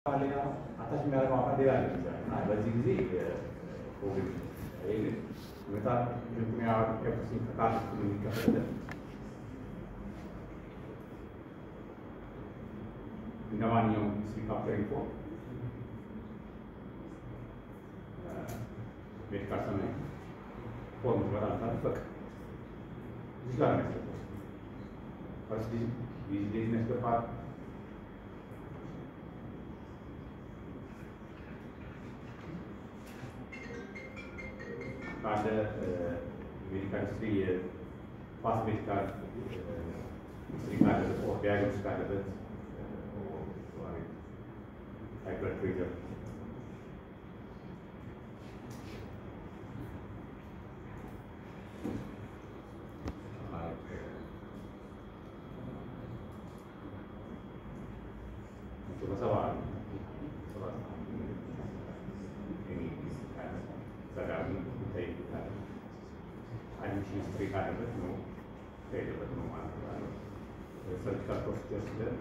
attach የሚያደርገው አካል ሌላ ሊሆን ይችላል እና በዚህ ጊዜ ፕሮብሌም ይሄ ሁኔታ ኢትዮጵያ ኤፍሲ ተካት የሚከፈል እንደማንኛውም ሲካፕቸሪንግ ሜዲካል ሰማይ ፎርም በጣም ታፈቅ እዚህ ጋር ነው ፈርስት ቢዝነስ ፓርት ada medical history past medical history ada or diagnosis ada high blood pressure surgical procedures there.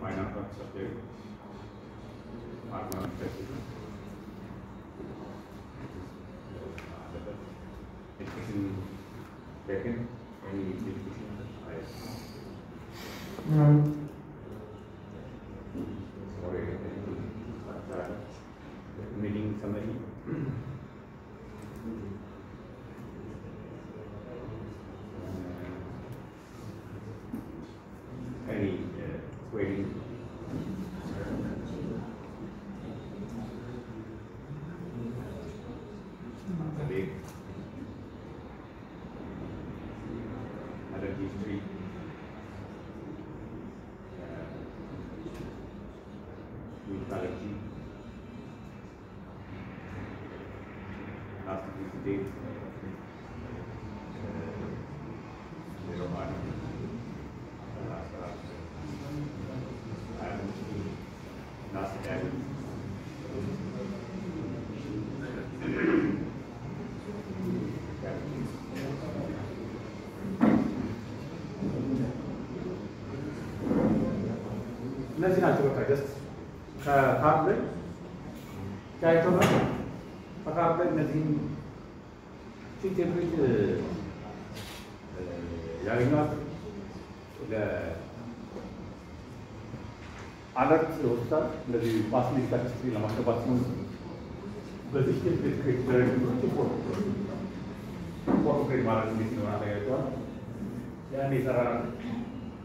Minor cuts of there. Hormone testing. Education taken. Any education? Meeting somebody. Any waiting. Allergy history. Allergy. Last date. Last day. እነዚህ ናቸው በቃ ጀስት ከካርድ ላይ ታይቶና ከካርድ ላይ እነዚህ ቴምፕሌት ያገኛል ለአለርት ሆስፒታል እንደዚህ ፋሲሊቲ ታክሲ ለማስገባት ሲሆን በዚህ ቴምፕሌት ክሬት ተደርጎ ፎቶ ክሬት ማለት እንዴት ነው አታያቸዋል ያኔ ሰራራ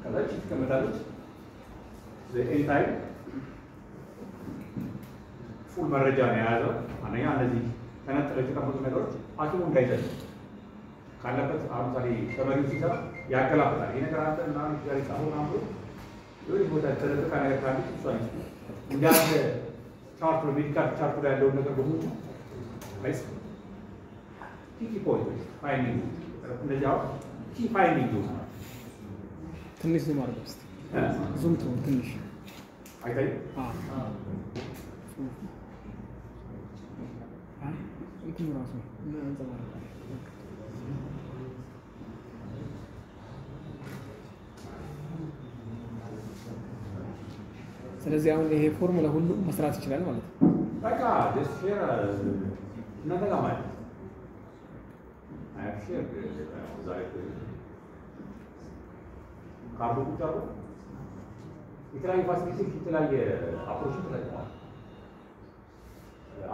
ከዛች ትቀመጣለች ኤኒታይም ፉል መረጃ ነው የያዘው አንደኛ እነዚህ ተነጥለው የተቀመጡ ነገሮች ሐኪሙ እንዳይዘል ካለበት አሁን ዛሬ ተመሪው ሲሰራ ያገላብጣል ይሄ ነገር አንተ እና ዛሬ አሁን አምሮ የሆነ ቦታ ተደረቀ ነገር ካለ እሱ አይደል እንዳለ ቻርት ሜዲካል ቻርት ላይ ያለው ነገር በሙሉ አይስ ኪ ፖይንት ፋይንዲንግ እንደዚህ አሁን ኪ ፋይንዲንግ ነው ትንሽ ዙም አድርገው እስኪ ዙም ተው ትንሽ አይታይ እንትን ራሱ አንጸባርቃል ስለዚህ አሁን ይሄ ፎርሙላ ሁሉ መስራት ይችላል ማለት ነው በቃ ደስ ሼር እናንተ ጋር ማለት አይ ሼር ዛሬ ካርዱ ቁጥሩ የተለያዩ ፋሲሊቲዎች የተለያየ አፕሮች ተጠቅመዋል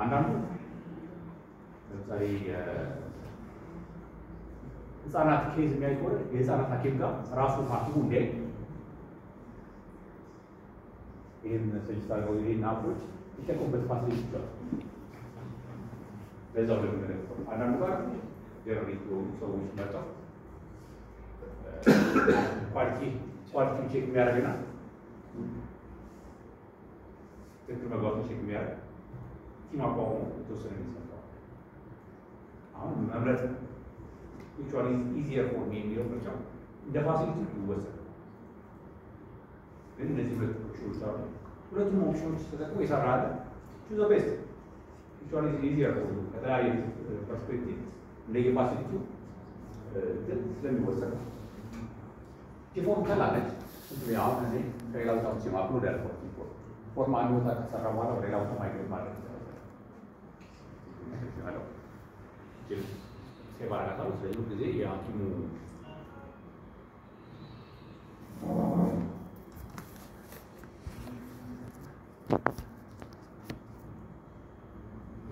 አንዳንዱ ለምሳሌ ህፃናት ኬዝ የሚያይ ከሆነ የህፃናት ሐኪም ጋር ራሱ ሐኪሙ እንዲያይ ይህን ሰጅስት አድርገው ይህን አፕሮች ይጠቀሙበት ፋሲሊቲዎች አሉ በዛው ለምንደረገው አንዳንዱ ጋር ጀነራሊ ሰዎች መጣው ኳሊቲ ቼክ የሚያደርግና ትክክል መግባቱን ቼክ የሚያደርግ ቲም አቋቁሞ የተወሰነ የሚሰራው አሁን መምረጥ which one is easier for me የሚለው ምርጫ እንደ ፋሲሊቲ ይወሰናል ግን እነዚህ ሁለት ኦፕሽኖች አሉ ሁለቱም ኦፕሽኖች ተጠቅሞ ይሰራል to the best which one is easier for you ከተለያየ ፐርስፔክቲቭ እንደየፋሲሊቲው ግን ስለሚወሰድ ነው። ፎርም ከላለች አሁን እኔ ከሌላ ቦታ ውጭ አፕሎድ ያደርገው ፎርም አንድ ቦታ ከተሰራ በኋላ ወደ ሌላ ቦታ ማይግሬት ማድረግ ይችላል። ሴቭ አደርጋታለሁ። ስለዚህ ሁል ጊዜ የሐኪሙ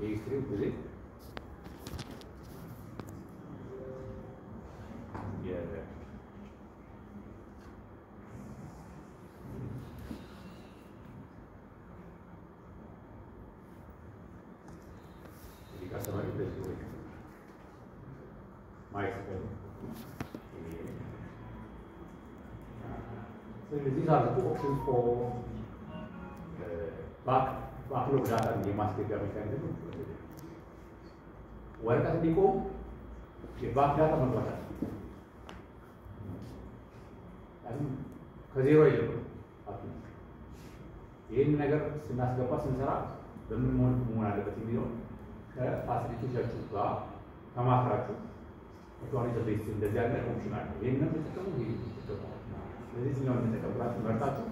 የሂስትሪው ጊዜ So these are the two options for backlog data የማስገቢያ ሜካኒዝም። ወረቀት እንዲቆም የባክ ዳታ መግባት አለ። ከዜሮ አይጀምርም። ይህን ነገር ስናስገባ ስንሰራ በምን መሆን አለበት የሚለውን ከፋሲሊቲዎቻችሁ ጋር ተማክራችሁ ቤት እንደዚህ ያለ ኦፕሽን አለ። ይህንን ተጠቀሙ። ስለዚህ እዚህኛው ተቀብላችሁ መርጣችሁ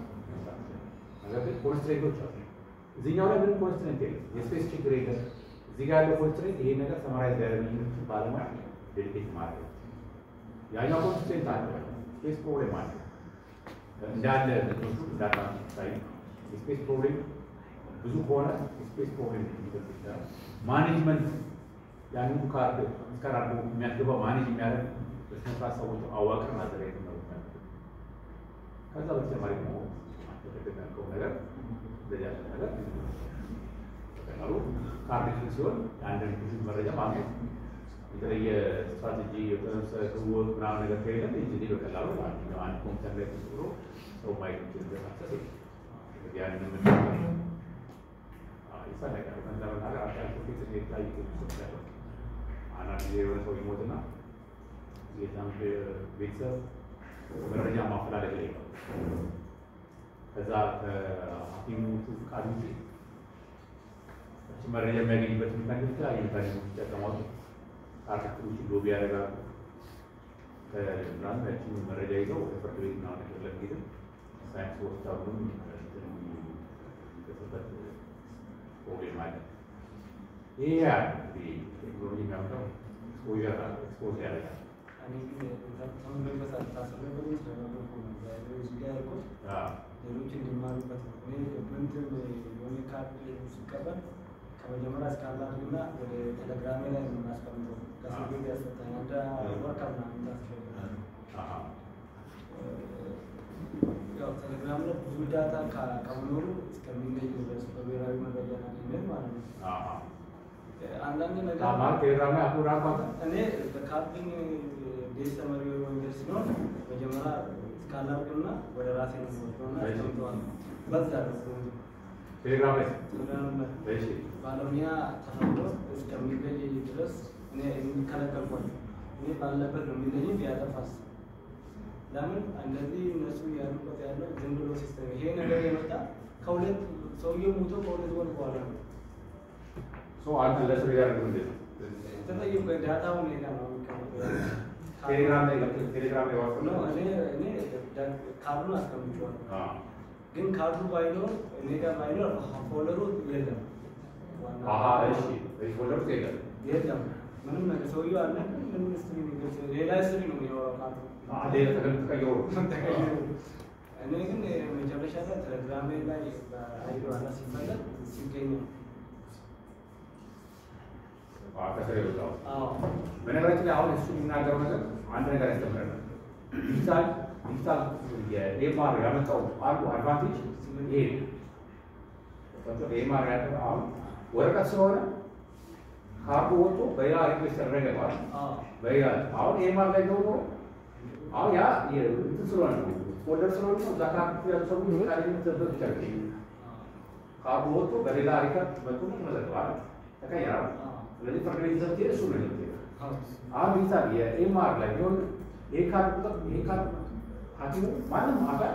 ነገር ግን ኮንስትሬንቶች አሉ። እዚህኛው ላይ ምንም ኮንስትሬንት የለም። የስፔስ ችግር የለም። እዚህ ጋር ያለው ኮንስትሬንት ይሄ ነገር ሰማራይዝ ያደረግልኝ ባለሙያ ዴዲኬት ማድረግ ያኛው ኮንስትሬንት አለ። ስፔስ ፕሮብሌም አለ እንዳለ እንትኖቹ ዳታ ሳይ የስፔስ ፕሮብሌም ብዙ ከሆነ የስፔስ ፕሮብሌም ሊፈጠር ይችላል። ማኔጅመንት ያንን ካርድ ስካራርዶ የሚያስገባ ማኔጅ የሚያደርግ በስነስርዓት ሰዎች አዋቅር ማዘጋጀት ነው። ከዛ በተጨማሪ ደግሞ የተደረገው ነገር እንደዚህ ያለ ነገር በቀላሉ ካርድ ሲሆን አንድን መረጃ ማግኘት የተለየ ስትራቴጂ የተሰወር ምናምን ነገር ከሌለ እንጂ በቀላሉ አንድ ኮምፒውተር ላይ ተሰውሮ ሰው ማየት ይችላል። አክሰስ ያንን ምን ይፈልጋል ለምን አገር አሻሽ ፊት ላይ ይችላል። አንዳንድ ጊዜ የሆነ ሰው ይሞትና የዛም ቤተሰብ መረጃ ማፈላለግ ላይ ነው። ከዛ ከሐኪሙ ፍቃድ ውጪ መረጃ የሚያገኝበት ምክንያት የተለያዩ ኢንተርኔቶች ይጠቀማሉ። አርቲክሎች ሎቢ ያደርጋሉ። ከዛም ያቺን መረጃ ይዘው ወደ ፍርድ ቤት ምናምን ነገር ለመሄድም ሳይንስ ወስዳሉም የሚደርስበት ፕሮብሌም አለ። ይሄ እንግዲህ ቴክኖሎጂ የሚያመጣው ኤክስፖዝ ያደርጋል። ሌሎች እንዲማሩበት ነው። እኔ ዶክመንት የሆነ ካርድ ሲቀበል ከመጀመሪያ እስካላድና ወደ ቴሌግራሜ ላይ ነው የምናስቀምጠው። ከስቤት ያሰጠኝ አንድ ወርካ ምናምን ታስፈልጋል። ያው ቴሌግራም ላይ ብዙ ዳታ ከመኖሩ እስከሚለይ ድረስ በብሔራዊ መረጃ ናገኘን ማለት ነው። አንዳንድ ነገር ቴሌግራም ላይ አኩራ እኔ በካርድን ቤት ተመሪ ወንጀል ሲሆን መጀመሪያ እስካላድና ወደ ራሴ ነው ወጥቶና አስቀምጠዋል። በዛ ቴሌግራም ላይ ባለሙያ ተፈቅዶ እስከሚለይ ድረስ እኔ የሚከለከልኳቸው እኔ ባለበት ነው የሚለኝ። ቢያጠፋስ ለምን እንደዚህ እነሱ ያሉበት ያለው ዝም ብሎ ሲስተም ይሄ ነገር የመጣ ከሁለት ሰውዬው ሞቶ ከሁለት ወር በኋላ ነው። አንተ ለሰው ያደርጉ እንዴ ተጠይቆ ዳታው ሌላ ነው የሚቀመጠው። ቴሌግራም ላይ ወጥቶ ነው እኔ ካርዱን አስቀምጬዋለሁ። ግን ካርዱ ባይኖር እኔ ጋር ባይኖር ፎልደሩ የለም። እሺ ፎልደሩ የለም ምንም ነገር ሰውዬው አለ ምንም ስትሪ ነው ሌላ ስትሪ ነው የሚያወራው ካርዱ ሌላ ተቀይሮ እኔ ግን መጨረሻ ላይ ቴሌግራም ላይ አይዶ አላ ሲፈለግ ሲገኝ በነገራችን ላይ አሁን እሱ የሚናገረው ነገር አንድ ነገር ያስተምረናል። ዲጂታል የኤምአር ያመጣው አንዱ አድቫንቴጅ ይሄ ኤምአር ያለው አሁን ወረቀት ስለሆነ ካርዱ ወጥቶ በሌላ ሪፕሌስ ተደረገ ማለት በሌላ አሁን ኤምአር ላይ ገብቶ አሁን ያ እንትን ስለሆነ ነው ፎልደር ስለሆነ ነው እዛ ካርዱ ያሉ ሰዎች ቃልነት ተደርጎ ይቻላል። ካርዱ ወጥቶ በሌላ ሪከርድ መጥቶ ተመዘግቧል ተቀይሯል። ስለዚህ ፍርድ ቤት ዘንድ እሱ ነው የሚለው። አሁን ዲጂታል የኤምአር ላይ ቢሆን ይሄ ካርድ ቁጥር ይሄ ካርድ ሐኪሙ ማንም አካል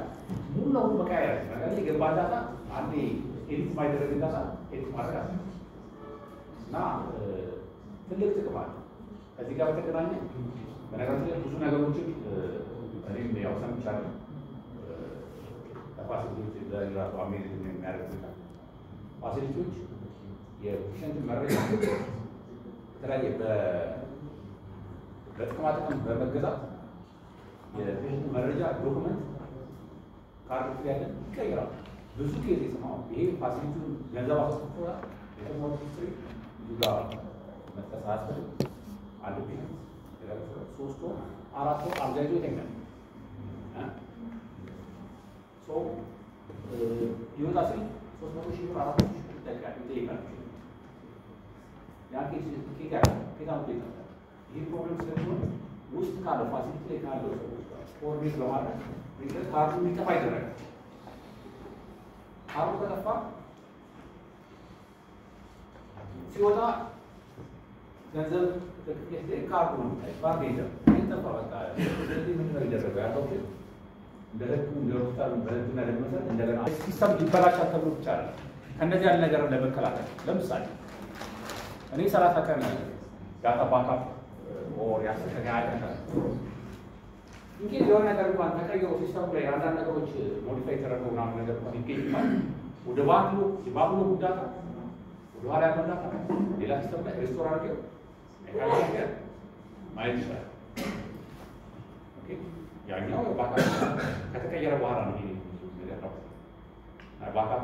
ሙሉ ለሙሉ መቀያየር ይችላል። የገባ ዳታ አንዴ ኤዲት ማይደረግ ዳታ ኤዲት ማድረግ አለ እና ትልቅ ጥቅም አለ። ከዚህ ጋር በተገናኘ በነገራችን ላይ ብዙ ነገሮችን እኔም ያው ሰምቻለሁ። ፋሲሊቲዎች ለራሱ አሜሪካ የሚያደርጉት ፋሲሊቲዎች የፔሸንት መረጃ የተለያየ በጥቅማ ጥቅም በመገዛት የፔሸንት መረጃ ዶክመንት ካርድ ያለ ይቀይራል። ብዙ ኬዝ የሰማው ይሄ ፋሲሊቲውን ገንዘብ አስከፍቶ የሰማው ሂስትሪ ጋር መጥቀስ አያስፈልግም። አንድ ፔሸንት 3 ወር 4 ወር አብዛኛው ይተኛል። ይወጣ ሲል 300 ሺህ ብር 400 ሺህ ብር ይጠይቃል። ያ ኬዝ ኬታም ይጠይቃል። ይህ ፕሮብሌም ስለሆነ ውስጥ ካለው ፋሲሊቲ ላይ ካለው ሰዎች ጋር ኮኦርዲኔት በማድረግ ካርዱ እንዲጠፋ ይደረጋል። ካርዱ ከጠፋ ሲወጣ ገንዘብ ካርዱ ነው ባንክ የለም ጠፋ። በቃ ስለዚህ ምንድነው ይደረገው ያለው እንደ ህግ እንደ ሆስፒታል በህግና ደንብ መሰረት እንደገና ሲስተም ይበላሻል ተብሎ ብቻ አለ። ከእነዚህ ያለ ነገር ለመከላከል ለምሳሌ እኔ 30 ቀን ዳታ ባካፕ ኦር ያስተካከለ አይደለም እንግዲህ የሆነ ነገር እንኳን ተቀይሮ ሲስተሙ ላይ አንዳንድ ነገሮች ሞዲፋይ ተደርገው ምናምን ነገር እንኳን ይገኛል። ወደ ባክሎ ዳታ ወደ ኋላ ያለው ዳታ ሌላ ሲስተም ላይ ሪስቶር አድርገው ማየት ይችላል። ኦኬ ያኛው ባካፕ ከተቀየረ በኋላ ነው ይሄ ነገር ነው። ባካፕ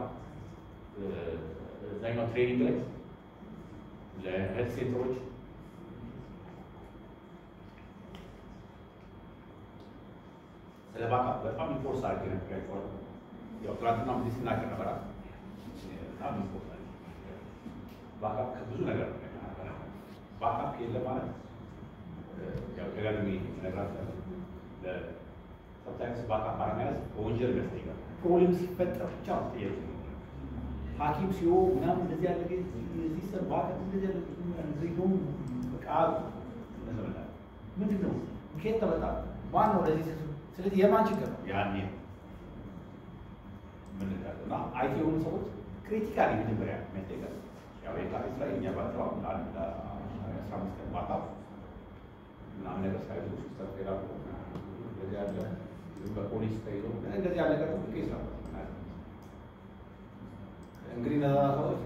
እዛኛው ትሬኒንግ ላይ ለሄልት ሴንተሮች ስለ ባካፕ በጣም ኢምፖርት አድርጌ ነበር። ያው ትናንትና ምን ሲናገር ነበር በጣም ኢምፖርት አድርጌ ባካፕ ከብዙ ነገር ነው። ባካፕ የለም ማለት ያው ደጋግሜ ነግራችሁ ለሰብታይምስ ባካፕ አለመያዝ በወንጀል ያስጠይቃል። ፕሮብሌም ሲፈጠር ብቻ አስጠያቂ ነው። ሐኪም ሲሆን ምናምን እንደዚህ ያለ ሲስተም ባካፕ እንደዚህ ያለ ሪዶም ቃል እንደዘመታ ምንድነው ከየት ተመጣ ማን ነው ለዚህ ስለዚህ የማን ችግር ነው? ያኔ ምን እንደሆነ አይቲ የሆኑ ሰዎች ክሪቲካሊ መጀመሪያ መጠየቅ ያው የታሪክ ላይ እኛ ባለው አንድ 15 ቀን ባካፕ ምናምን ነገር ሳይሆን ሲስተም ፌራል እንደዚህ ያለ በፖሊስ ተይዞ እንደዚህ ያለ ነገር ኬስ ነው። እንግዲህ ነዛ ሰዎች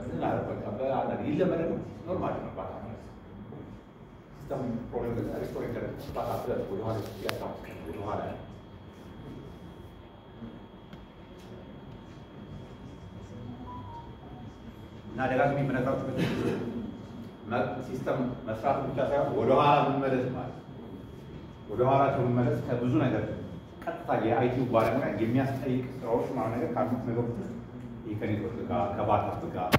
ምን አረፈቀ በአንድ ይለመደ ነው ኖርማል ነው ባካፕ ሲስተም ፕሮብሌም ሪስቶር ይደረግ ባካፕ ወደ ኋላ ያጣው ወደ ኋላ እና ደጋግሜ የምነግራችሁ ሲስተም መስራት ብቻ ሳይሆን ወደ ኋላ መመለስ ማለት ወደ ኋላ ከመመለስ ከብዙ ነገር ቀጥታ የአይቲ ባለሙያ የሚያስጠይቅ ስራዎች ማለት ነገር ካሉት ነገሮች ውስጥ ይህ ከኔትወርክ ጋር ከባካፕ ጋር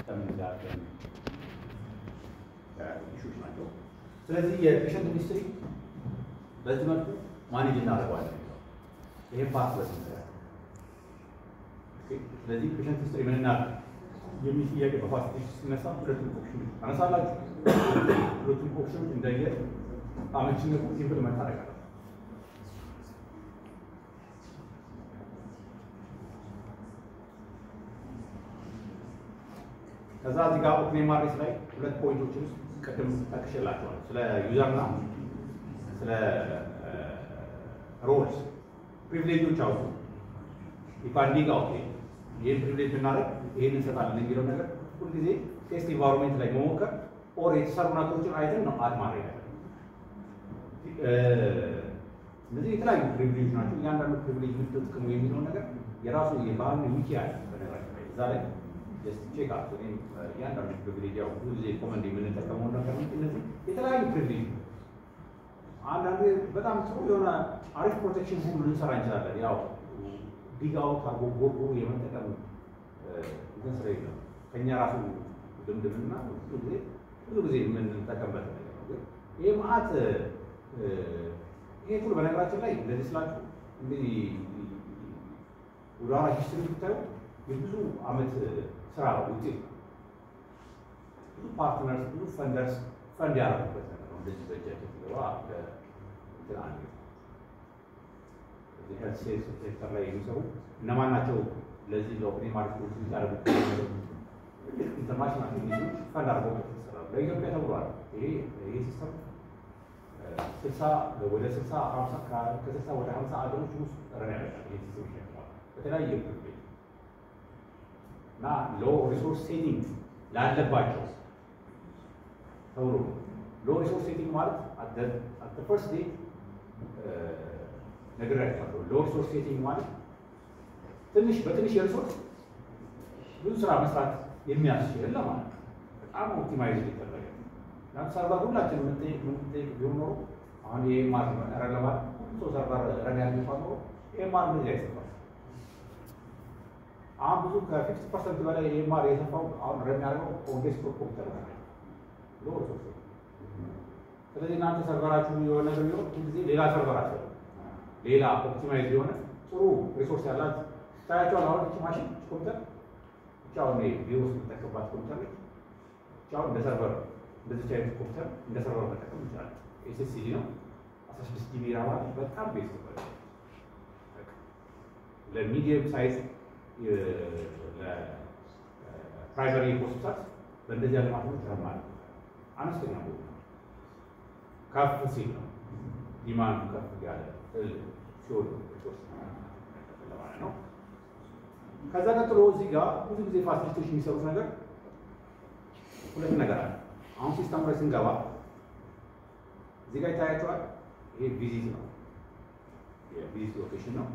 ተምንዛር ኢሹዎች ናቸው። ስለዚህ የፔሸንት ሚኒስትሪ በዚህ መልኩ ማኔጅ እናደርገዋለን። ይሄን ፓርት በስንሰራ ስለዚህ ፔሸንት ሚኒስትሪ ምን እናደርግ የሚል ጥያቄ በፋሲሊቲ ሲነሳ ሁለቱም ኦፕሽን አነሳላችሁ። ሁለቱም ኦፕሽን እንደየ አመቺነቱ ኢምፕሊመንት አደርጋለሁ። ከዛ እዚህ ጋር ኦፕኔማሪስ ላይ ሁለት ፖይንቶችን ቅድም ጠቅሼላችኋለሁ። ስለ ዩዘርና ስለ ሮልስ ፕሪቪሌጆች አውጡ ኢፓንዲጋ ኦኬ ይህን ፕሪቪሌጅ ብናደርግ ይህን እንሰጣለን የሚለው ነገር ሁልጊዜ ቴስት ኢንቫይሮንሜንት ላይ መሞከር ኦር የተሰሩ ነገሮችን አይተን ነው አድ ማድረግ ያለ። እነዚህ የተለያዩ ፕሪቪሌጅ ናቸው። እያንዳንዱ ፕሪቪሌጅ ምትጠቅሙ የሚለው ነገር የራሱ የባህል ዊኪ አለ። በነገራችን ላይ እዛ ላይ ጀስት ቼክ አውት እያንዳንዱ ፕሪቪሌጅ ያው ብዙ ጊዜ ኮመንድ የምንጠቀመው ነገር ነው። እነዚህ የተለያዩ ፕሪቪሌጅ አንዳንዱ በጣም ጥሩ የሆነ አሪፍ ፕሮቴክሽን ሁሉ ልንሰራ እንችላለን። ያው ዲጋው ታርጎ ጎርጎ የመጠቀም እንትን ስራ የለም። ከኛ ራሱ ድምድምና ብዙ ጊዜ የምንጠቀምበት ነገር ነው። ግን ይሄ ማለት ይሄ ሁሉ በነገራችን ላይ እንደዚህ ስላችሁ እንግዲህ ወደ ኋላ ሂስትሪ ብታዩ የብዙ ዓመት ስራ ውጤት ነው። ብዙ ፓርትነርስ ብዙ ፈንደርስ ፈንድ ያደረጉበት ነገር ነው። እንደዚህ በእጃቸው ሲገባ እንትን አንድ ሄልት ሴክተር ላይ የሚሰሩ እነማን ናቸው? ለዚህ ለኦፕኔማሪስ ኮርስ ያደረጉት ኢንተርናሽናል ሚዲያዎች ፈንድ አድርገው ይሰራሉ። ለኢትዮጵያ ተብሏል። ይሄ ሲስተም 60 ወደ 60 50 ከ60 ወደ 50 አገሮች ውስጥ ረን ያደርጋል። ይሄ ሲስተም ይሸጥዋል በተለያየ ምክር ቤት እና ሎ ሪሶርስ ሴቲንግ ላለባቸው ተብሎ ሎ ሪሶርስ ሴቲንግ ማለት አት ፈርስት ዴት ነግሬያቸዋለሁ። ሎ ሪሶርስ ሴቲንግ ማለት በትንሽ የሪሶርስ ብዙ ስራ መስራት የሚያስችል ለማለት ነው። በጣም ኦፕቲማይዝ ሊደረግ ሰርቨር ሁላችን የምንጠይቅ ቢሆን ኖሮ አሁን የኤምአር ረን ለማለት ሁሉ ሰርቨር ረን ያልሚባል ኖሮ ኤምአር እንደዚህ አይሰፋም። አሁን ብዙ ከ50% በላይ ኤምአር የሰፋው አሁን ረን ያደርገው ዴስክቶፕ ኮምፒውተር ነው። ሎ ሪሶርስ ስለዚህ እናንተ ሰርቨራችሁ የሆነ ነገር ቢሆን ሁልጊዜ ሌላ ሰርቨር አለ፣ ሌላ ኦፕቲማይዝ የሆነ ጥሩ ሪሶርስ ያላት ታያቸዋል። አሁን እቺ ማሽን ኮምፒውተር ብቻውን ቢሮ ውስጥ የምትጠቀምባት ኮምፒውተር ነች። ብቻውን እንደ ሰርቨር እንደዚህ አይነት ኮምፒውተር እንደ ሰርቨር መጠቀም ይችላል። ኤስኤስዲ ነው 16 ጂቢ ራም አለ። በጣም ቤስት ነው። ለሚዲየም ሳይዝ ለፕራይመሪ ሆስፒታል በእንደዚህ ያለ ማሽኖች ይረማል። አነስተኛ ነው ከፍ ሲል ነው ዲማንዱ ከፍ ያለ ሲሆን ለማለት ነው። ከዛ ቀጥሎ እዚህ ጋር ብዙ ጊዜ ፋሲሊቲዎች የሚሰሩት ነገር ሁለት ነገር አለ። አሁን ሲስተም ላይ ስንገባ እዚህ ጋር ይታያቸዋል። ይሄ ቪዚት ነው፣ የቪዚት ሎኬሽን ነው።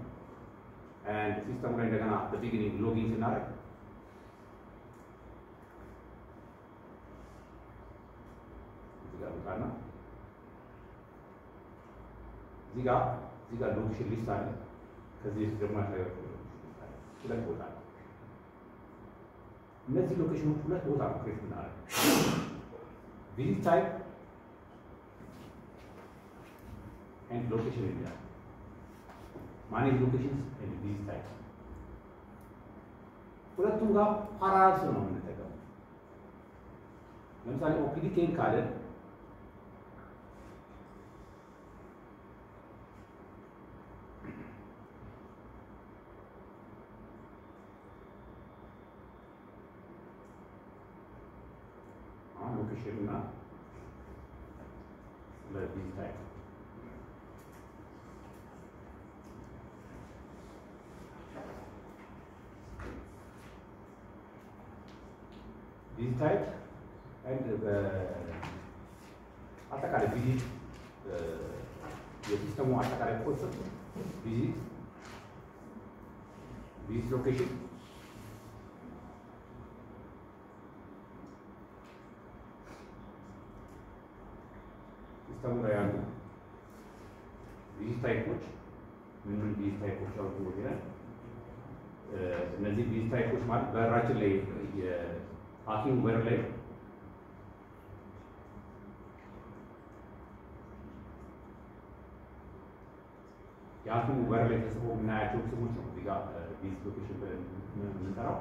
ኤንድ ሲስተሙ ላይ እንደገና በቢግኒንግ ሎጊን ስናደርግ እዚህ ጋር ወጣና እዚህ ጋር ሎኬሽን ሊስት አለ። ከዚህ ደግሞ ያሳያችሁ ሁለት ቦታ ነው። እነዚህ ሎኬሽኖች ሁለት ቦታ ነው ክሬት እናደርግ ቪዚት ታይፕ ኤንድ ሎኬሽን ይላል። ማኔጅ ሎኬሽንስ ኤንድ ቪዚት ታይፕ ሁለቱም ጋር ፓራላል ነው የምንጠቀመው። ለምሳሌ ኦፒዲ ቴን ካለ ሎኬሽን እና ለቪዚት ታይፕ ቪዚት ታይፕ ኤንድ አጠቃላይ ቪዚት የሲስተሙ አጠቃላይ ኮንሰፕት ቪዚት ሎኬሽን ሲስተሙ ላይ ያሉ ቪዚት ታይፖች ምን ቪዚት ታይፖች አሉ ይላል። እነዚህ ቪዚት ታይፖች ማለት በራችን ላይ የሐኪሙ በር ላይ የሐኪሙ በር ላይ ተጽፎ የምናያቸው ስሞች ነው። እዚህ ጋር ቪዚት ሎኬሽን ብለን የምንጠራው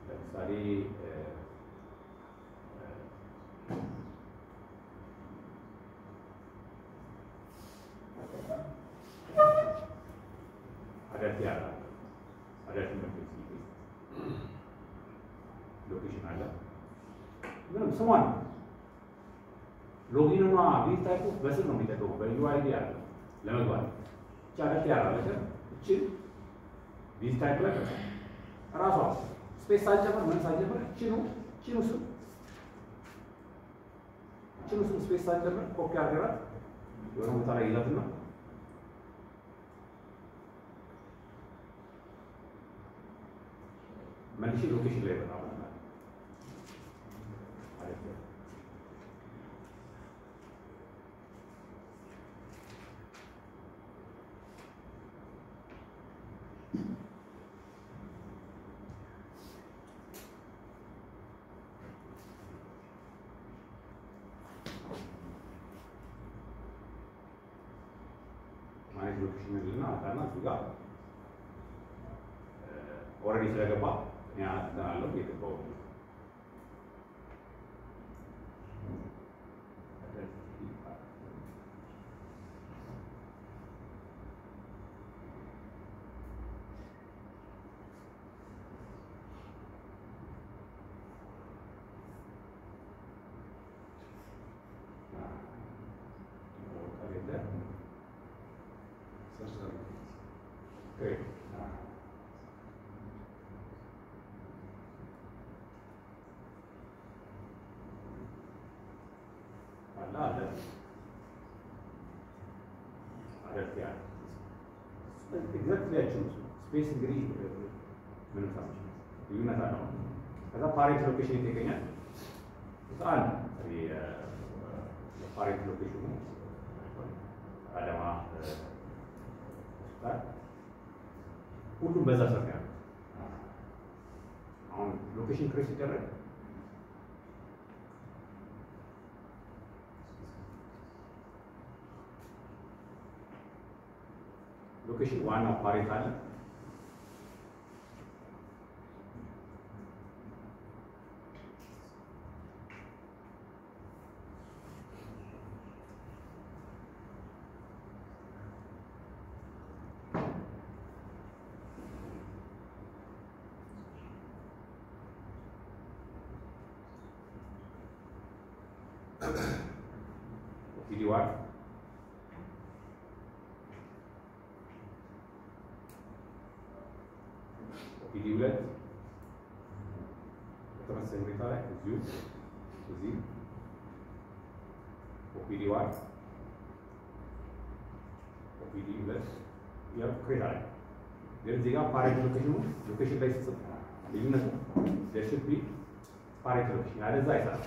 ለምሳሌ ሎኬሽን አለ። ምንም ስሟን ሎጊንና ቪዚት ታይፑ በስር ነው የሚጠቀመው። በዩአይዲ አለ ለመግባት ብቻ አለት ያራለች እቺ ቪዚት ታይፕ ላይ ራሷ ስፔስ ሳንጨምር ምን ሳንጨምር እቺኑ ስፔስ ሳንጨምር ኮፒ አድርገናል የሆነ ቦታ ላይ ይዛትና መልሼ ሎኬሽን ላይ በጣም ማኔጅ ሎኬሽን እና አታና እዚጋ ኦልሬዲ ስለገባ እኔ አስተናለሁ የገባው Great. Allah. Exactly I choose. Space እንግዲህ ምንም ሳይሆን ልዩነት አለው። ከዛ ፓሬንት ሎኬሽን ይገኛል። አንድ የፓሬንት ሎኬሽኑ አዳማ ሁሉም በዛ ሰር ያለው አሁን ሎኬሽን ክሬት ሲደረግ ሎኬሽን ዋናው ፓሬንት አለ። ቪዲዮ አለ ቪዲዮ ላይ በተመሳሳይ ሁኔታ ላይ እዚህ ቪዲዮ አለ ቪዲዮ ላይ ያው ክሬት አለ ግን እዚህ ጋር ፓሬንት ሎኬሽን ላይ ሲጽፍ ልዩነቱ there should be ፓሬንት ሎኬሽን ያለዛ አይሰራም።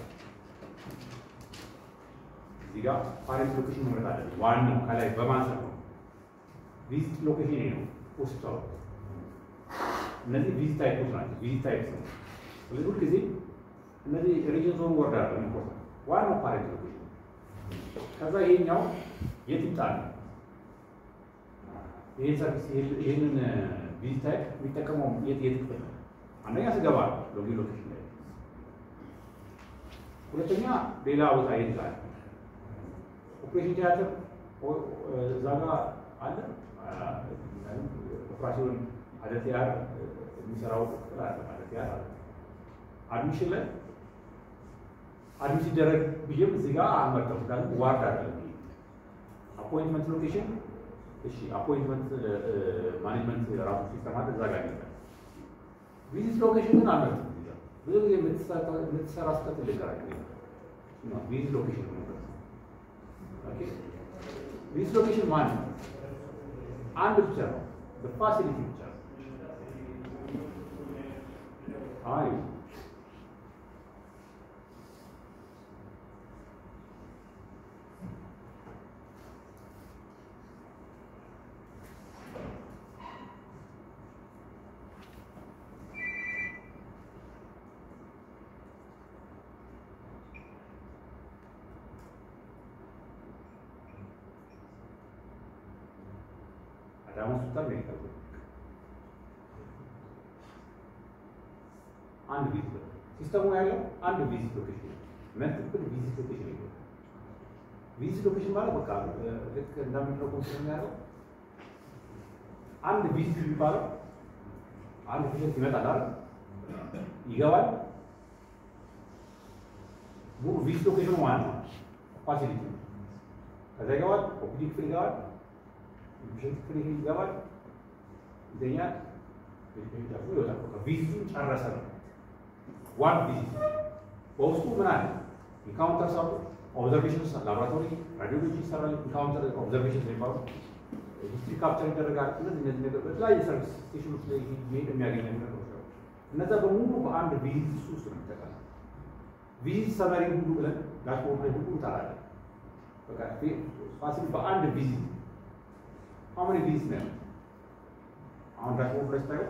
እዚህ ጋር ፓሬንት ሎኬሽን መምረጥ አለብን። ዋናው ከላይ በማንሳት ነው። ቪዚት ሎኬሽን ነው ሆስፒታሉ። እነዚህ ቪዚት ታይፖች ናቸው። ቪዚት ታይፕስ ነው። ስለዚህ ሁልጊዜ እነዚህ ሪጅን ዞን ወርድ አለ ኢምፖርታንት ዋናው ፓሬንት ሎኬሽን። ከዛ ይሄኛው የት ይጣል? ይሄ ሰርቪስ ይሄንን ቪዚት ታይፕ የሚጠቀመው የት ክፍል ነው? አንደኛ ስገባ ሎጊን ሎኬሽን ላይ፣ ሁለተኛ ሌላ ቦታ የት ይላል? ኦፕሬሽን ቲያትር እዛ ጋር አለ። ኦፕራሲዮን አደቲያር የሚሰራው አደቲያር አለ። አድሚሽን ላይ አድሚት ሲደረግ ብዬም እዚህ ጋር አልመርጠም። ምክንያቱም ዋርድ አይደለም። አፖይንትመንት ሎኬሽን እሺ፣ አፖይንትመንት ማኔጅመንት ራሱ ሲስተም አለ እዛ ጋር ይላል። ቪዚት ሎኬሽን ግን አልመርጥም። ብዙ ጊዜ የምትሰራ ስህተት ልንገራችሁ ነው። ቪዚት ሎኬሽን ነው። ኦኬ፣ ቪዚት ሎኬሽን ማለት ነው አንድ ብቻ ነው፣ በፋሲሊቲ ብቻ ነው። አይ አዳማ ሆስፒታል ነው የሚቀርበው። አንድ ቪዚት ሲስተሙ ያለው አንድ ቪዚት ሎኬሽን መልቲፕል ቪዚት ሎኬሽን ነው። ቪዚት ሎኬሽን ማለት በቃ ልክ እንደምንለው ኮንሰፕት ያለው አንድ ቪዚት የሚባለው አንድ ፔሸንት ይመጣል አይደል? ይገባል። ሙሉ ቪዚት ሎኬሽኑ ማለት ነው ፋሲሊቲ። ከዛ ይገባል፣ ኦፒዲ ክፍል ይገባል፣ ፔሸንት ክፍል ይገባል፣ ይተኛል፣ ፔሸንት ደግሞ ይወጣል። በቃ ቪዚቱን ጨረሰ ነው። ዋን ቪዚት በውስጡ ምን አለ? ኢንካውንተር ሰው ኦብዘርቬሽንስ፣ ላቦራቶሪ ራዲዮሎጂ ይሰራል። ኢንካውንተር ኦብዘርቬሽንስ የሚባሉ ሂስትሪ ካፕቸር ይደረጋል። እነዚህ ነገር በተለያዩ ሰርቪስ ስቴሽኖች ላይ ይሄድ የሚያገኘው ነገሮች ነው። እነዛ በሙሉ በአንድ ቪዚት ውስጥ ነው የሚጠቃለለው። ቪዚት ሰመሪ ሁሉ ብለን ዳሽቦርድ ላይ ሁሉ እንጠራለን። በቃ ፋሲል በአንድ ቪዚት አሁን ቪዚት ነው ያለው። አሁን ዳሽቦርድ ላይ ስታየው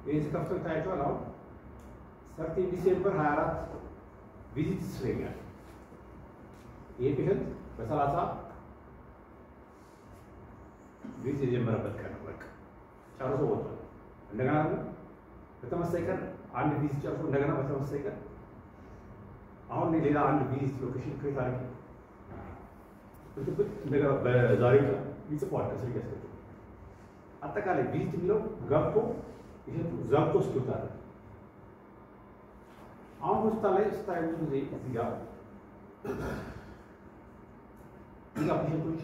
ይሄን ስከፍተው ታያችኋል። አሁን 13 ዲሴምበር 24 ቪዚት ስለኛል። ይሄ ፔሸንት በ30 ቪዚት የጀመረበት ቀን ነው። በቃ ጨርሶ ወጥቷል። እንደገና ደግሞ በተመሳሳይ ቀን አንድ ቪዚት ጨርሶ እንደገና በተመሳሳይ ቀን አሁን ሌላ አንድ ቪዚት ሎኬሽን ክሬት አድርጌ እንደገና በዛሬው ቀን ይጽፈዋል ከስር እያስገቡ አጠቃላይ ቪዚት የሚለው ገብቶ ይሄን ዘግቶ ስቶታል። አሁን ሆስፒታል ላይ ስታይ ብዙ ጊዜ እዚህ ጋር ፔሸንቶች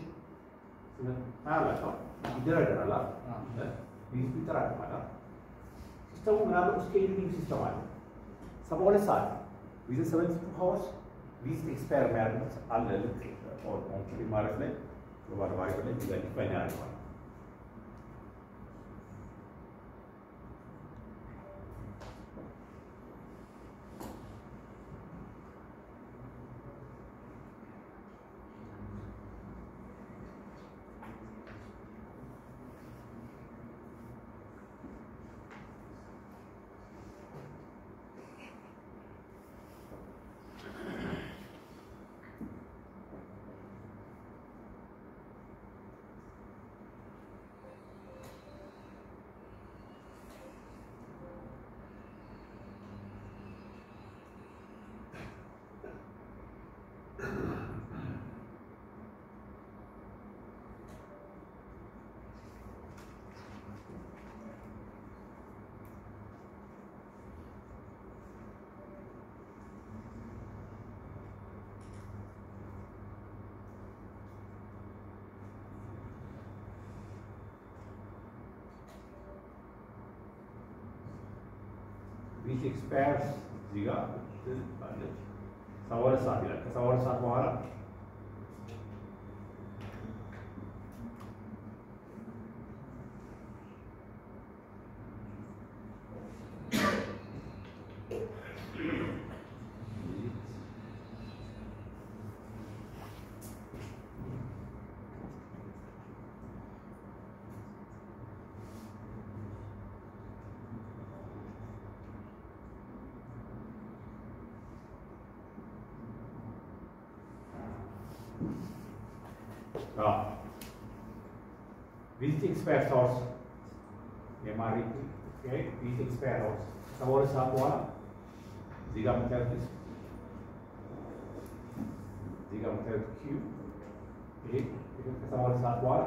ታያላቸው ይደረደራል። ቪዚቱ ይጠራቀማል። ሲስተሙ ምናለው ስኬጁሊንግ ሲስተም አለ። 72 ሰዓት ዊዝን 72 hours ቪዚት ኤክስፓየር የሚያደርጉት አለ። ልክ ማለት ላይ ባለባሪ ላይ ዲፋይን ያደርገዋል። ቪዚት ኤክስፓየርስ እዚህ ጋር አለች 72 ሰዓት ይላል። ከ72 ሰዓት በኋላ ቪዚት ኤክስፓየርስ hours የማሪ ቪዚት ኤክስፓየር hours 72 ሰዓት በኋላ እዚህ ጋር የምታዩት ኪው ይሄ ከ72 ሰዓት በኋላ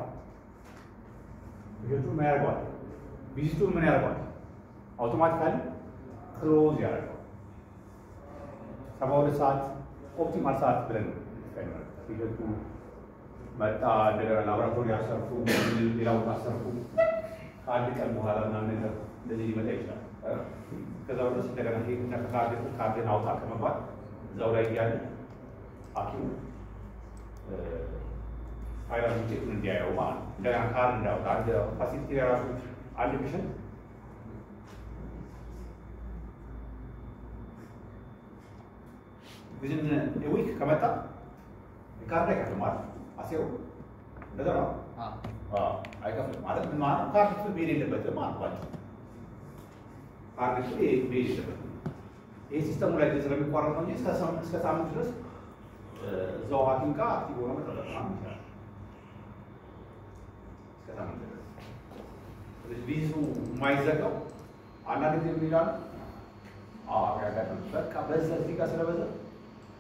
ቪዚቱን ምን ያደርገዋል? ቪዚቱን ምን ያደርገዋል? አውቶማቲካሊ ክሎዝ ያደርገዋል። 72 ሰዓት ኦፕቲማል ሰዓት ብለን ቪዚቱ መጣ እንደገና ላቦራቶሪ አሰርፉ ሌላ ቦታ አሰርፉ ከአንድ ቀን በኋላ ምናምን ነገር እንደዚህ ሊመጣ ይችላል። ከዛ ወደ እንደገና ሄድና ካርድን አውጣ ከመባል እዛው ላይ እያለ ሐኪሙ ፋይናል ውጤቱን እንዲያየው ማለት ነው። እንደገና ካርድ እንዳውጣ አንድ ፋሲሊቲ የራሱ አንድ ፔሸንት ዊዝን ዊክ ከመጣ ካርድ አይከፍልም ማለት ነው። አሴው እንደዛ ነው። አይከፍልም ማለት ምን ማለት ነው? ካርድ ክፍል መሄድ የለበትም ማለት ነው። ካርድ ክፍል መሄድ የለበትም። ይህ ሲስተሙ ላይ ስለሚቋረጥ ነው እንጂ እስከ ሳምንት ድረስ እዛው ሐኪም ጋር አክቲቭ ሆኖ መጠበቅ ማለት ይችላል። እስከ ሳምንት ድረስ ስለዚህ ቪዚቱ የማይዘጋው አንዳንድ ጊዜ ምን ይላሉ? ያጋጥም በቃ በዛ እዚህ ጋር ስለበዛ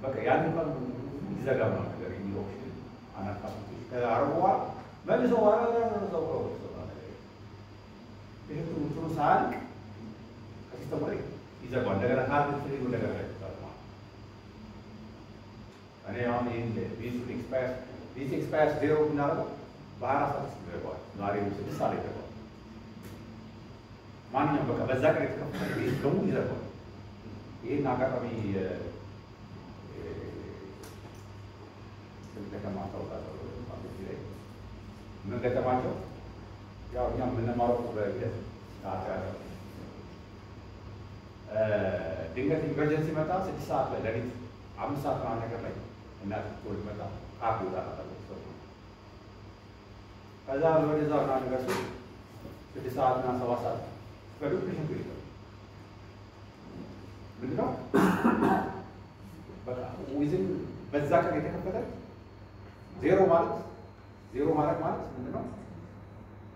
በቃ ያን እንኳን ይዘጋ ነው ነገር የሚለው አናካቱ ከአረቧ መልሶ እንትኑ ሳያልቅ ከሲስተሙ ላይ ይዘጋዋል። እንደገና ካርድ ትሪሉ እንደገና ይዘጋል። እኔ አሁን ይህን ቪዚት ኤክስፓየርስ ዜሮ ብናደርገው በ24 ሰዓት ውስጥ ይዘጋዋል። ዛሬ 6 ሰዓት ይዘጋዋል። ማንኛውም በቃ በዛ ቀን የተከፈተ ቪዚት በሙሉ ይዘጋዋል። ይህን አጋጣሚ ምን ገጠማቸው? ያው እኛ የምንማረው በሂደት ድንገት ኢመርጀንሲ መጣ። 6 ሰዓት ላይ ሌሊት 5 ሰዓት ምናምን ነገር ላይ እናት ትወልድ መጣ። ካርድ ይወጣላታል ሰው ከዛ ወደዛ ምናምን ነገር 6 ሰዓት እና 7 ሰዓት በዱብ ፔሸንቱ ይላል ምንድነው በቃ ዊዝን በዛ ቀን የተከፈተ ዜሮ ማለት ምንድነው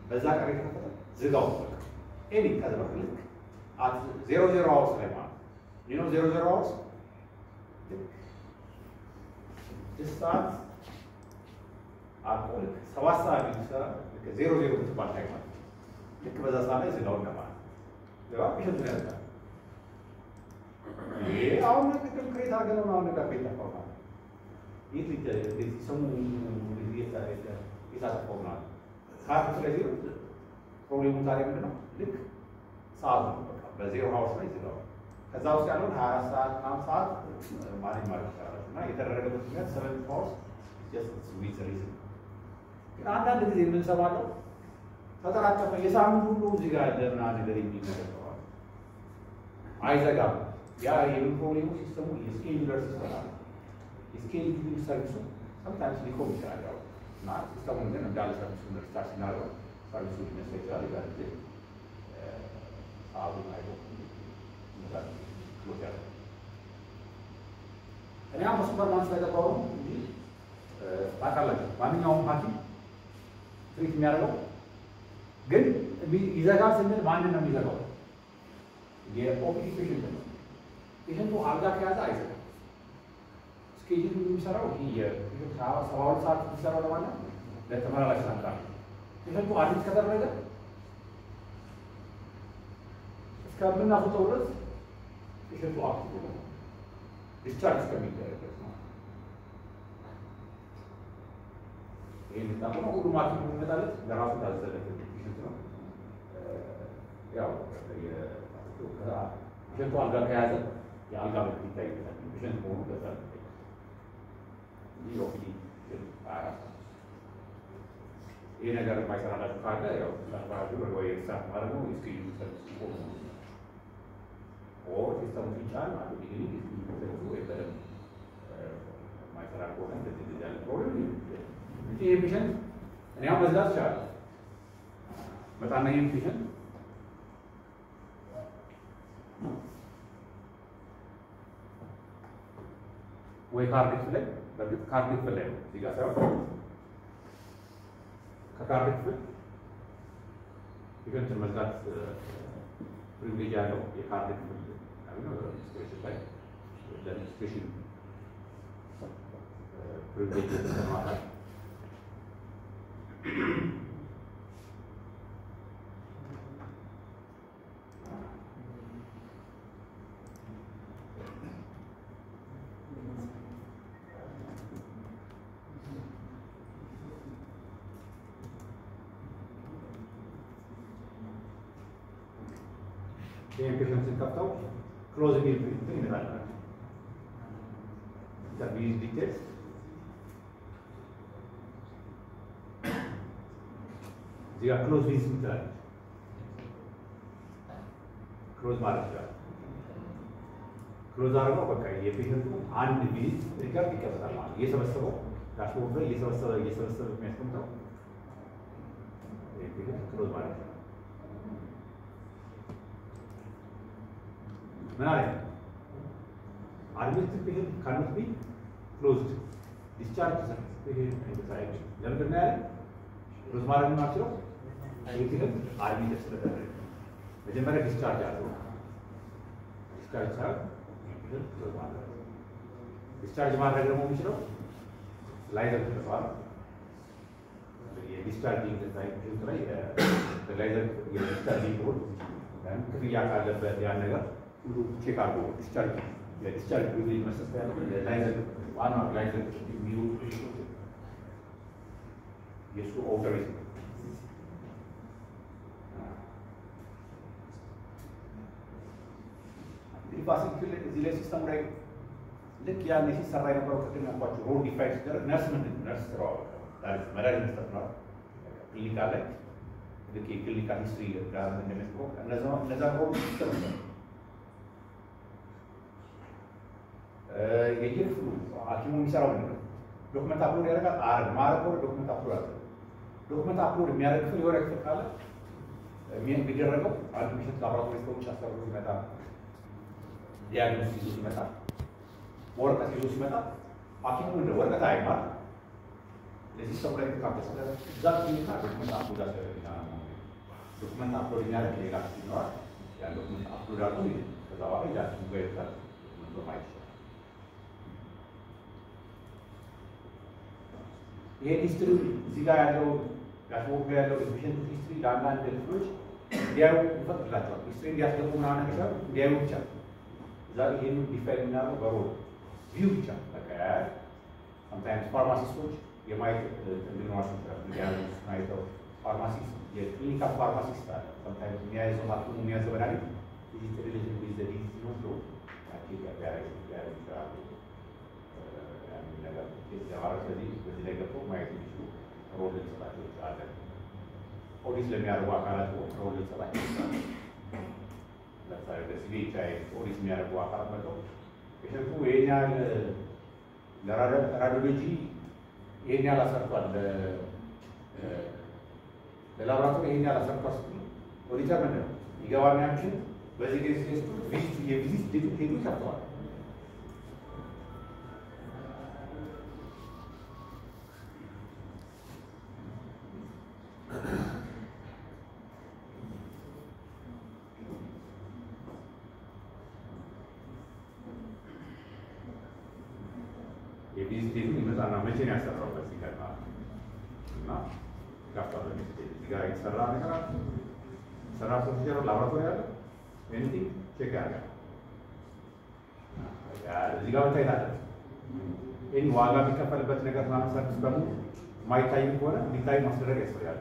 በዛ ቀን የተከፈተ ዝጋው በቃ ኤኒ ከዛ ልክ አት 00 አወርስ ላይ ማለት ነው 00 አወርስ ሰዓት አቆል 7 ሰዓት ይሰራ ልክ 00 ብትባል ላይ ማለት ልክ በዛ ሰዓት ላይ ዝጋው እንደማለት ነው ፔሸንቱ ያልቃል ይሄ አሁን ቅድም ክሬት አድርገን ነው አሁን ነገር ቤት ተፋውና ይህ ሰሙ የታጠፈው ማለት ሰዓቱ ስለዚህ ፕሮብሌሙ ታዲያ ምንድን ነው ልክ ሰዓቱ በቃ በዜሮ ሀውስ ላይ ዝጋው ከዛ ውስጥ ያለውን 24 ሰዓት ምናምን ሰዓት ማኔጅ ማድረግ ይቻላል እና የተደረገበት ምክንያት 7 ሀውስ ጀስት ዊዝ ሪዝን ግን አንዳንድ ጊዜ የምንሰማለው ተጠራቀመ የሳምንት ሁሉ እዚህ ጋር ያለ ምናምን ነገር የሚነገረዋል አይዘጋም ያ የፕሮብሌሙ ሲስተሙ የስኬጁለር ሲስተም አለ የስኬጁሊንግ ሰርቪሱ ሰምታይምስ ሊቆም ይችላል ያው እና ሲስተሙን ግን እንዳለ ሰርቪሱን ሪስታርት ስናደርገው ሰርቪሱ ሊነሳ ይችላል ይላል እንጂ አሁን አይደለም ክሎዝ ያለ እኔ አሁን በሱፐርማን ስለገባው ነው እንጂ ታውቃላችሁ ማንኛውም ሐኪም ትሪት የሚያደርገው ግን ይዘጋል ስንል ማንን ነው የሚዘጋው የኦፒዲ ፔሽንት ነው ፔሽንቱ አልጋ ከያዘ አይዘጋም ስኬጁል የሚሰራው ይሄ የ72 ሰዓት የሚሰራው ለማለት ለተመላላሽ ሳንታ ፔሽንቱ አዲስ ከተደረገ እስከምናፍጠው ድረስ ፔሽንቱ አክቲቭ ነው ዲስቻርጅ እስከሚደረግ ድረስ ነው ይሄን ታቆም ሁሉም ሐኪም የሚመጣለት ለራሱ ታዘዘለት ፔሽንት ነው ያው ፔሽንቱ አልጋ ከያዘ የአልጋ ምልክት ይታይበታል ፔሽንት መሆኑ ገዛ ይህ ኦፒዲ ይህ ነገር የማይሰራላችሁ ካለ ያው ላባራቶሪ ወይ ኤክስትራክት ማድረግ ነው የስኬጁል ሰርቪስ ሲቆም ነው ኦር ሲስተሙ ሲጫን አንዱ ዲግሪ ሰርቪሱ ወይ በደንብ የማይሰራ ከሆነ እንደዚህ ያለ ፕሮብሌም እንጂ ይህ ፔሽንት እኔ አሁን መዝጋት ይችላለሁ መጣና ይህን ፔሽንት ወይ ካርዲፍ ላይ በርግጥ ካርዲፍ ላይ ነው እዚህ ጋር ሳይሆን ከካርዲፍ ፔሽንትን መዝጋት ፕሪቪሌጅ ያለው የካርዲፍ ላይ ለሬጅስትሬሽን ፕሪቪሌጅ የተሰማራል ፔሽንት ስንከፍተው ክሎዝ ሚል እንትን ይመጣል ሰርቪስ ዲቴልስ እዚህ ጋር ክሎዝ ቪዝ ይችላል ክሎዝ ማለት ይችላል ክሎዝ አድርገው በቃ የፔሽንቱ አንድ ቪዝ ሪከርድ ይቀመጣል ማለት እየሰበሰበው ዳሽቦርድ ላይ እየሰበሰበ የሚያስቀምጠው የፔሽንት ክሎዝ ማለት ነው ምን አለ አድሚትድ ፔሽንት ካኖት ቢ ክሎዝድ ዲስቻርጅ ሰርቲፊኬት ለምንድን ነው ያለ ክሎዝ ማድረግ የማልችለው ፔሽንት አድሚትድ ስለተደረገ መጀመሪያ ዲስቻርጅ አድርጎ ዲስቻርጅ ሳይሆን ክሎዝ ማድረግ ዲስቻርጅ ማድረግ ደግሞ የሚችለው ላይዘር ተጠቅሟል የዲስቻርጂንግ ፔሽንት ላይ ላይዘር የዲስቻርጂንግ ቦርድ ክፍያ ካለበት ያን ነገር ሁሉ ቼክ አድርጎ ዲስቻርጅ የዲስቻርጅ ፕሪቪሌጅ መስጠት ያለበት ላይዘር ዋናው ላይዘር የሚውሉ የእሱ ኦውቶሪቲ እንግዲህ ፋሲል እዚህ ላይ ሲስተሙ ላይ ልክ ያኔ ሲሰራ የነበረው ቅድም ያልኳቸው ሮል ዲፋይን ሲደረግ ነርስ ምንድን ነው ነርስ ስራዋ መድኃኒት መስጠት ነው ክሊኒካል ላይ ልክ የክሊኒካል ሂስትሪ ጋር እንደሚያስበው እነዛ ሮል ሲስተም ነው የየክፍሉ ሐኪሙ የሚሰራው ምንድን ነው ዶክመንት አፕሎድ ያደርጋል አረ ማለት ነው ዶክመንት አፕሎድ አለ ዶክመንት አፕሎድ የሚያደርግ ክፍል የሆነ ክፍል ካለ የሚደረገው አንድ ፔሸንት ላብራቶሪ ሰዎች አሰርቶ ሲመጣ ዲያግኖስ ይዞ ሲመጣ ወረቀት ይዞ ሲመጣ ሐኪሙ እንደ ወረቀት አይማር ለዚህ ሰው ላይ ተካተተ እዛ ክሊኒካ ዶክመንት አፕሎድ አድርገናል። ዶክመንት አፕሎድ የሚያደርግ ሌላ ሲኖር ያን ዶክመንት አፕሎድ አድርጎ ከዛ በኋላ ያቺን ጋር ይታል ማየት ይችላል። ይሄ ሂስትሪ እዚህ ጋር ያለው ያስወገ ያለው ኤፊሽንት ሂስትሪ ለአንዳንድ ክፍሎች እንዲያዩ ይፈቅድላቸዋል። ሂስትሪ እንዲያስገቡ ምናምን ነገር እንዲያዩ ብቻ እዛ ይሄንን ዲፋይን የምናደርገው በሮል ቪው ብቻ በቃ ሳምታይምስ ፋርማሲስቶች የማየት እንዲኖራቸው ይችላል። እንዲያዩስ ማየተው ፋርማሲስት የክሊኒካል ፋርማሲስት አለ። ሳምታይምስ የሚያይዘው ሐኪሙ የሚያዘው መድኃኒት ዲጂት ሪሌሽን ዊዝ ዘ ዲዚዝ ነው ብሎ ያደርግ ይችላል። ያንን ነገር ስለዚህ በዚህ ላይ ገብቶ ማየት የሚችሉ ሮል ልንሰጣቸው ይችላለን። ኦዲት ለሚያደርጉ አካላት ሮል ልንሰጣቸው ይችላለን። ለምሳሌ ለሲቪቻይ ኦዲት የሚያደርጉ አካላት መጥተው ፔሸንቱ ይሄን ያህል ለራዲዮሎጂ ይሄን ያህል አሰርቷል፣ ለላብራቶሪ ይሄን ያህል አሰርቷል ስትሉ ኦዲተር ምንድን ነው ይገባና ያችን በዚህ ጊዜ ቴስቱ የቪዚት ዴቱ ሄዱ ይከፍተዋል። የቪዚት ዴቱ ይመጣና መቼ ነው ያሰራው በዚህ ቀን እና ይከፍተዋል። እዚህ ጋር የተሰራ ነገር አለ ሰራ ፕሮሲጀር ላብራቶሪ አለ ኤኒቲንግ ቼክ ያደርጋል። እዚህ ጋር መታየት አለ። ይህን ዋጋ የሚከፈልበት ነገር ምናምን ሰርቪስ በሙሉ ማይታይ ከሆነ እንዲታይ ማስደረግ ያስፈልጋል።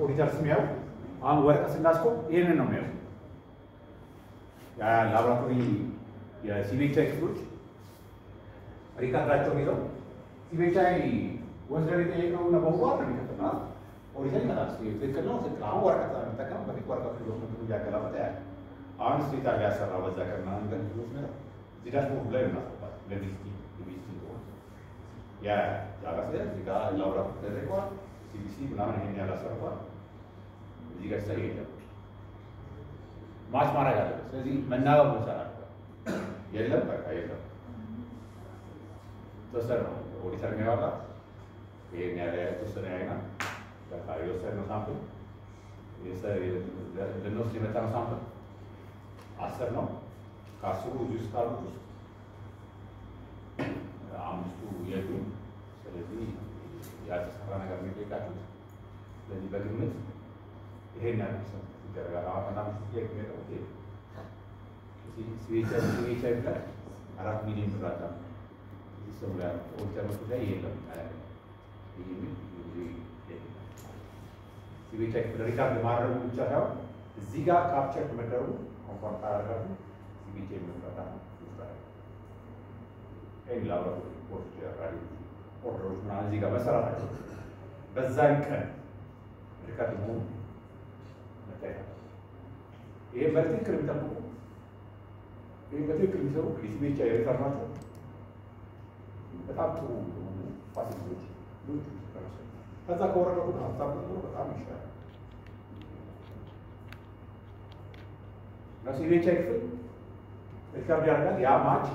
ኦዲተር የሚያዩ አሁን ወረቀት ስናስቆም ይህንን ነው የሚያዩ። ላብራቶሪ የሲቪቻይ ክፍሎች ሪካርዳቸውን ይዘው ሲቪቻይ ወስደን የጠየቅነው እና በሙሉ ነው የሚከፍልና ኦዲተር ይመጣል። ትክክል ነው ትክክል አሁን ወረቀት የሚጠቀም በፊት ወረቀት ዶክመንት እያገላበጠ ያለ አሁን ስቴት አለ ያሰራ በዛ ቀርና እንደ ብዙ ነው እዚህ ዳሽቦርድ ላይ እናስገባል። ለቪዚቲ ያ ያጋሰ እዚህ ጋር ላብራቶሪ ተደርጓል። ሲቢሲ ምናምን ይሄን ያላሰርቷል። እዚህ ጋር ሳይ የለም ማች ማድረግ አለ። ስለዚህ መናበብ ይቻላል። የለም በቃ የለም ተሰራ ነው ኦዲተር የሚያወጣ ይሄን ያለ ተሰራ ያይና በቃ የወሰድነው ሳምፕል ልንወስድ የመጣነው ሳምፕል 10 ነው። ከ10ሩ እዚህ ውስጥ ካሉት ውስጥ 5ቱ የሉም። ስለዚህ ያልተሰራ ነገር ነው የጠየቃችሁት። ስለዚህ በግምት ይሄን ያህል ይደረጋል። አሁን በጣም ጥያቄ የሚመጣው ሲቪቻይ ብለህ 4 ሚሊዮን ብር አለ እዚህ ሰው ላይ ኦዲተር መስሎት ላይ የለም ሲቪቻይ ሪካርድ ማድረጉ ብቻ ሳይሆን እዚህ ጋር ካፕቸር መደረጉ ኮንፈርም ካደረጋችሁ ሲቪቻይ የሚመጣ ይችላል። ይሄ ላብራቶሪ ፕሮሲጀር ራዲዮሎጂ ኦርደሮች ምናምን እዚህ ጋር መሰራታቸው በዛን ቀን ሪካርድ መሆኑ መታየት ይሄ በትክክል የሚጠብቁ ይሄ በትክክል የሚሰሩ ሲቪቻይ ሪካርድ ናቸው። በጣም ጥሩ ፋሲሊቲዎች ከዛ ከወረቀቱ ሀሳብ በጣም ይሻላል። ሲቪቻይ ክፍል ሪካርድ ያደርጋል። ያ ማች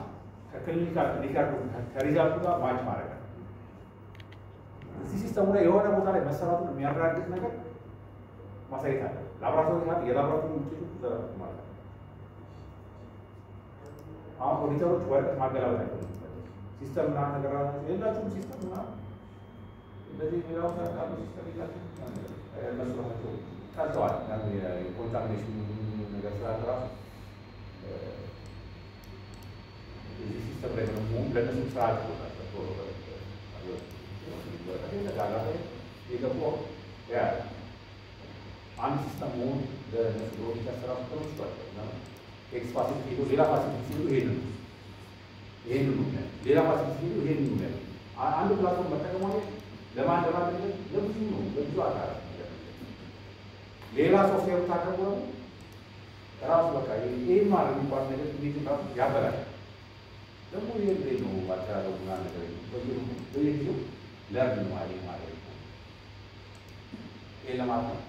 ከክሊኒካል ሪካርዱ ከሪዛልቱ ጋር ማች ማድረግ ነው። እዚህ ሲስተሙ ላይ የሆነ ቦታ ላይ መሰራቱን የሚያረጋግጥ ነገር ማሳየት አለ። ላብራቶሪ ካለ የላብራቶሪ ውጤቱ ዘረፍ ማለት ነው። አሁን ኦዲተሮች ወረቀት ማገላበጥ አይደለም ሲስተም ምናምን ነገር የላችሁም። ሲስተም ምናምን እንደዚህ ሌላው ካሉ ሲስተም የላችሁም። እነሱ ራሳቸው ቀርተዋል። የኮንታሚኔሽን ነገር ስላለ ራሱ እዚህ ሲስተም ላይ ደግሞ ለእነሱ ስራ አድርጎላቸው የገባው አንድ ሲስተም መሆኑ ለእነሱ ኦዲተር ስራ ይችላል። ኤክስ ፋሲሊቲ ሄዶ ሌላ ፋሲሊቲ ሲሉ ይሄንን ነው ሌላ ፋሲሊቲ ሲሉ ይሄንን ነው አንድ ፕላትፎርም መጠቀም ማለት ለማን ለብዙ ነው ለብዙ አካል ሌላ ሶፍትዌር ታቀርቡ ነው ራሱ በቃ ይሄን ማለት እንኳን ነገር እንዴት ነው ያበላል። ደግሞ ይሄን ነው ማስተላለፍ ምናምን ነገር በየጊዜው ለርን ማለት ነው። ይሄ ለማለት ነው።